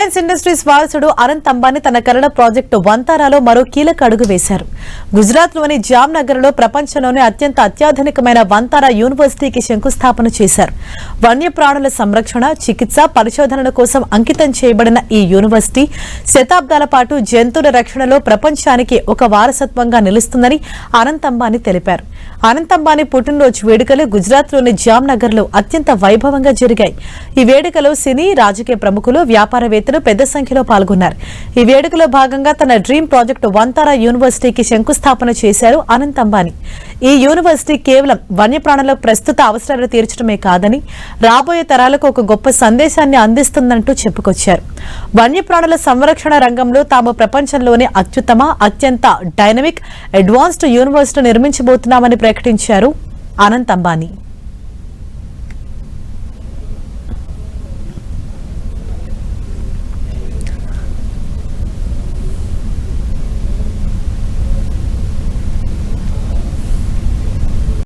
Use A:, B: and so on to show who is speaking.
A: Industries వారసుడు అనంత్ అంబానీ తన కలల ప్రాజెక్టు వంతారాలో మరో కీలక అడుగు వేశారు. గుజరాత్లోని జామ్నగర్లో ప్రపంచంలోనే అత్యాధునికమైన వంతారా యూనివర్సిటీకి శంకుస్థాపన చేశారు. వన్యప్రాణుల సంరక్షణ, చికిత్స, పరిశోధనల కోసం అంకితం చేయబడిన ఈ యూనివర్సిటీ శతాబ్దాల పాటు జంతువుల రక్షణలో ప్రపంచానికి ఒక వారసత్వంగా నిలుస్తుందని అనంత్ అంబానీ తెలిపారు. అనంత్ అంబానీ పుట్టినరోజు వేడుకలు గుజరాత్లోని జామ్నగర్లో అత్యంత వైభవంగా జరిగాయి. ఈ వేడుకలో సినీ, రాజకీయ ప్రముఖులు, వ్యాపారవేత్తలు పెద్ద సంఖ్యలో పాల్గొన్నారు. ఈ వేడుకలో భాగంగా తన డ్రీమ్ ప్రాజెక్టు వంతారా యూనివర్సిటీకి శంకుస్థాపన చేశారు అనంత్ అంబానీ. ఈ యూనివర్సిటీ కేవలం వన్యప్రాణుల ప్రస్తుత అవసరాలు తీర్చడమే కాదని రాబోయే తరాలకు ఒక గొప్ప సందేశాన్ని అందిస్తుందంటూ చెప్పుకొచ్చారు. వన్యప్రాణుల సంరక్షణ రంగంలో తాము ప్రపంచంలోనే అత్యంత డైనమిక్, అడ్వాన్స్డ్ యూనివర్సిటీ నిర్మించబోతున్నామని ప్రకటించారు అనంత్ అంబానీ.